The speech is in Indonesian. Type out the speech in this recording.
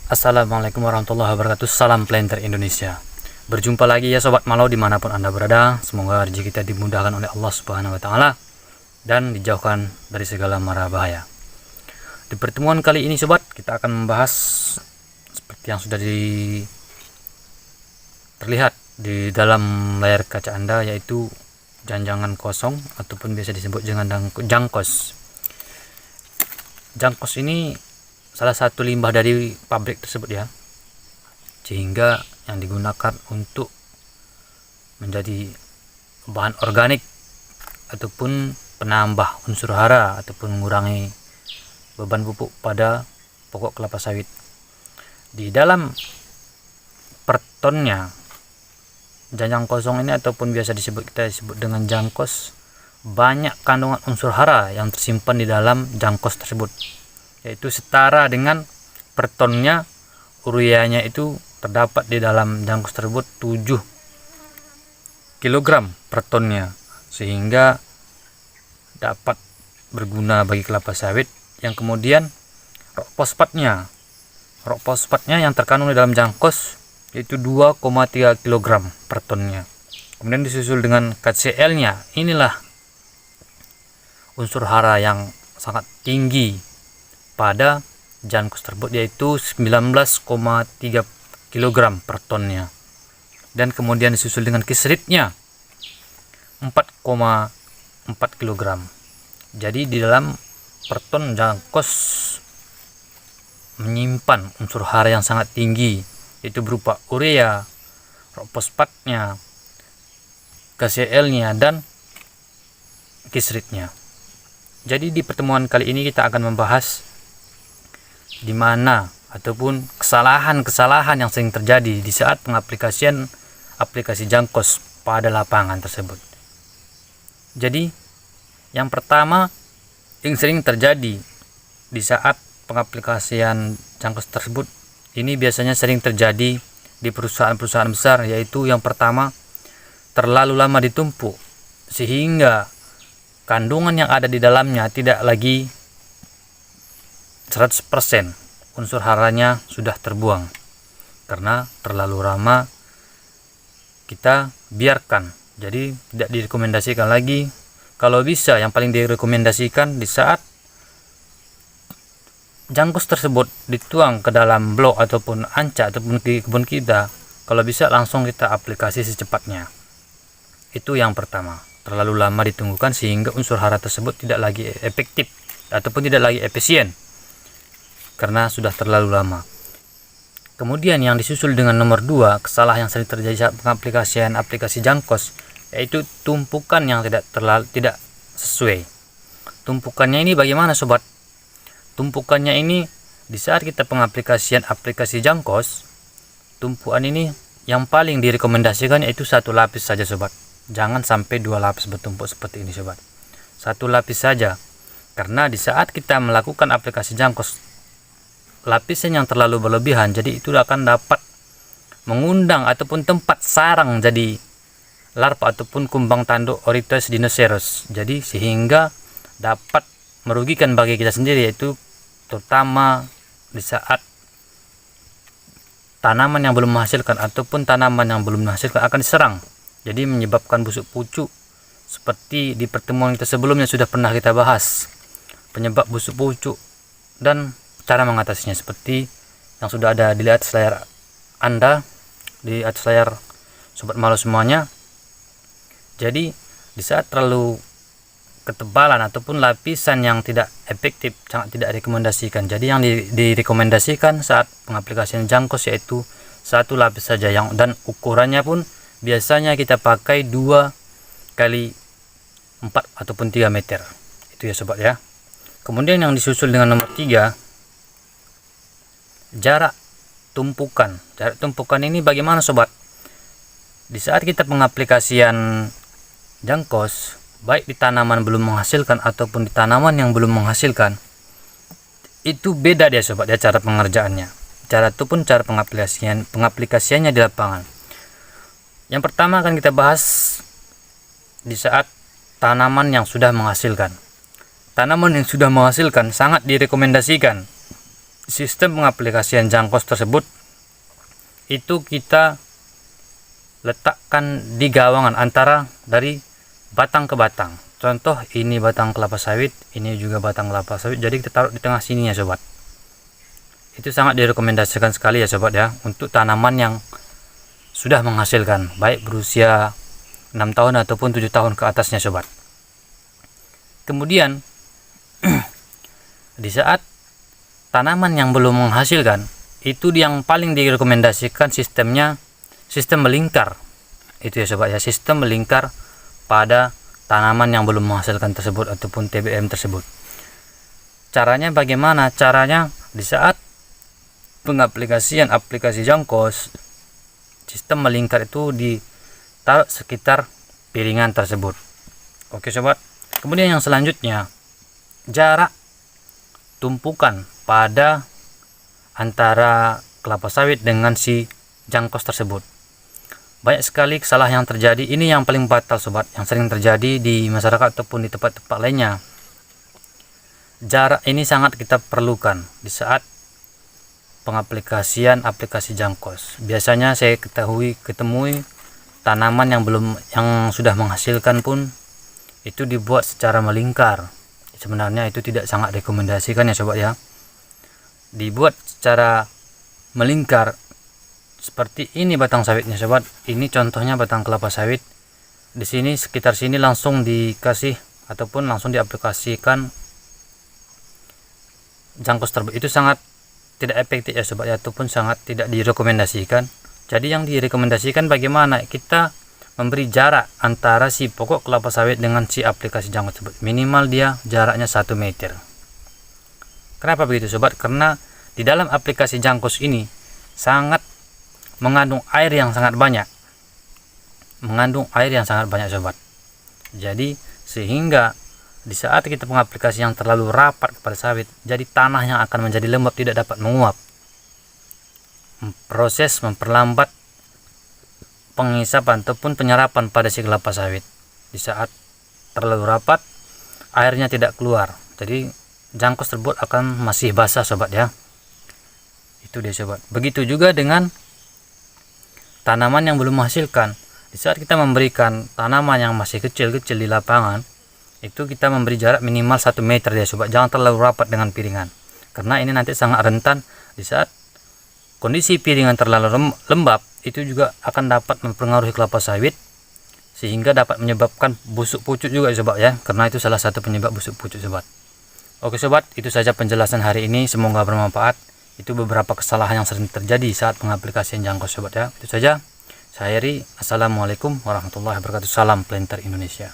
Assalamualaikum warahmatullahi wabarakatuh. Salam planter Indonesia. Berjumpa lagi ya sobat malau dimanapun anda berada. Semoga rezeki kita dimudahkan oleh Allah Subhanahu Wa Taala dan dijauhkan dari segala mara bahaya. Di pertemuan kali ini sobat, kita akan membahas seperti yang sudah terlihat di dalam layar kaca anda, yaitu janjangan kosong ataupun biasa disebut dengan jangkos. Jangkos ini salah satu limbah dari pabrik tersebut ya, sehingga yang digunakan untuk menjadi bahan organik ataupun penambah unsur hara ataupun mengurangi beban pupuk pada pokok kelapa sawit. Di dalam per tonnya janjang kosong ini ataupun biasa kita disebut dengan jangkos, banyak kandungan unsur hara yang tersimpan di dalam jangkos tersebut, yaitu setara dengan per tonnya ureanya itu terdapat di dalam jangkos tersebut 7 kg per tonnya, sehingga dapat berguna bagi kelapa sawit. Yang kemudian rok fosfatnya yang terkandung di dalam jangkos yaitu 2,3 kg per tonnya. Kemudian disusul dengan KCl nya, inilah unsur hara yang sangat tinggi pada jangkos tersebut, yaitu 19,3 kg per tonnya. Dan kemudian disusul dengan kisritnya 4,4 kg. Jadi di dalam per ton jangkos menyimpan unsur hara yang sangat tinggi, yaitu berupa urea, fosfatnya, KCl-nya, dan kisritnya. Jadi di pertemuan kali ini kita akan membahas di mana ataupun kesalahan-kesalahan yang sering terjadi di saat pengaplikasian aplikasi jangkos pada lapangan tersebut. Jadi yang pertama yang sering terjadi di saat pengaplikasian jangkos tersebut, ini biasanya sering terjadi di perusahaan-perusahaan besar, yaitu yang pertama, terlalu lama ditumpuk sehingga kandungan yang ada di dalamnya tidak lagi 100%, unsur haranya sudah terbuang karena terlalu lama kita biarkan. Jadi tidak direkomendasikan lagi. Kalau bisa, yang paling direkomendasikan di saat jangkos tersebut dituang ke dalam blok ataupun anca ataupun di kebun kita, kalau bisa langsung kita aplikasi secepatnya. Itu yang pertama, terlalu lama ditunggukan sehingga unsur hara tersebut tidak lagi efektif ataupun tidak lagi efisien karena sudah terlalu lama. Kemudian yang disusul dengan nomor 2, kesalahan yang sering terjadi saat pengaplikasian aplikasi jangkos, yaitu tumpukan yang tidak sesuai. Tumpukannya ini bagaimana sobat? Tumpukannya ini di saat kita pengaplikasian aplikasi jangkos, tumpukan ini yang paling direkomendasikan yaitu 1 lapis saja sobat. Jangan sampai 2 lapis bertumpuk seperti ini sobat. 1 lapis saja, karena di saat kita melakukan aplikasi jangkos, lapisan yang terlalu berlebihan, jadi itu akan dapat mengundang ataupun tempat sarang jadi larva ataupun kumbang tanduk Oryctes dinoceros. Jadi sehingga dapat merugikan bagi kita sendiri, yaitu terutama di saat tanaman yang belum menghasilkan ataupun tanaman yang belum menghasilkan akan diserang. Jadi menyebabkan busuk pucuk, seperti di pertemuan kita sebelumnya sudah pernah kita bahas penyebab busuk pucuk dan cara mengatasinya, seperti yang sudah ada di atas layar anda, di atas layar sobat malu semuanya. Jadi di saat terlalu ketebalan ataupun lapisan yang tidak efektif, sangat tidak rekomendasikan. Jadi yang direkomendasikan saat pengaplikasian jangkos yaitu 1 lapis saja, dan ukurannya pun biasanya kita pakai 2 kali 4 ataupun 3 meter. Itu ya sobat ya. Kemudian yang disusul dengan nomor 3, jarak tumpukan. Jarak tumpukan ini bagaimana sobat? Di saat kita pengaplikasian jangkos, baik di tanaman belum menghasilkan ataupun di tanaman yang belum menghasilkan, itu beda dia sobat ya cara pengerjaannya. Cara itu pun cara pengaplikasiannya di lapangan. Yang pertama akan kita bahas di saat tanaman yang sudah menghasilkan. Tanaman yang sudah menghasilkan sangat direkomendasikan sistem pengaplikasian jangkos tersebut itu kita letakkan di gawangan antara dari batang ke batang. Contoh ini batang kelapa sawit, ini juga batang kelapa sawit, jadi kita taruh di tengah sini ya sobat. Itu sangat direkomendasikan sekali ya sobat ya, untuk tanaman yang sudah menghasilkan, baik berusia 6 tahun ataupun 7 tahun ke atasnya sobat. Kemudian di saat tanaman yang belum menghasilkan, itu yang paling direkomendasikan sistemnya sistem melingkar. Itu ya sobat ya, sistem melingkar pada tanaman yang belum menghasilkan tersebut ataupun TBM tersebut. Caranya bagaimana? Caranya di saat pengaplikasian aplikasi jangkos, sistem melingkar itu ditaruh sekitar piringan tersebut. Oke sobat. Kemudian yang selanjutnya, jarak tumpukan pada antara kelapa sawit dengan si jangkos tersebut. Banyak sekali kesalahan yang terjadi. Ini yang paling fatal sobat, yang sering terjadi di masyarakat ataupun di tempat-tempat lainnya. Jarak ini sangat kita perlukan di saat pengaplikasian aplikasi jangkos. Biasanya saya ketemui tanaman yang sudah menghasilkan pun itu dibuat secara melingkar. Sebenarnya itu tidak sangat rekomendasikan ya sobat ya. Dibuat secara melingkar seperti ini batang sawitnya sobat. Ini contohnya batang kelapa sawit. Di sini sekitar sini langsung dikasih ataupun langsung diaplikasikan jangkos tersebut. Itu sangat tidak efektif ya sobat ya, ataupun sangat tidak direkomendasikan. Jadi yang direkomendasikan bagaimana kita memberi jarak antara si pokok kelapa sawit dengan si aplikasi jangkos tersebut. Minimal dia jaraknya 1 meter. Kenapa begitu sobat? Karena di dalam aplikasi jangkos ini sangat mengandung air yang sangat banyak. Sobat. Jadi sehingga di saat kita pengaplikasi yang terlalu rapat kepada sawit, jadi tanah yang akan menjadi lembab tidak dapat menguap. Proses memperlambat pengisapan ataupun penyerapan pada si kelapa sawit. Di saat terlalu rapat, airnya tidak keluar. Jadi jangkos tersebut akan masih basah sobat ya. Itu dia sobat. Begitu juga dengan tanaman yang belum menghasilkan. Di saat kita memberikan tanaman yang masih kecil-kecil di lapangan, itu kita memberi jarak minimal 1 meter ya sobat. Jangan terlalu rapat dengan piringan, karena ini nanti sangat rentan. Di saat kondisi piringan terlalu lembab, itu juga akan dapat mempengaruhi kelapa sawit sehingga dapat menyebabkan busuk pucuk juga ya sobat ya, karena itu salah satu penyebab busuk pucuk sobat. Oke sobat, itu saja penjelasan hari ini, semoga bermanfaat. Itu beberapa kesalahan yang sering terjadi saat pengaplikasian jangkos sobat ya. Itu saja, saya Heri. Assalamualaikum warahmatullahi wabarakatuh. Salam Planter Indonesia.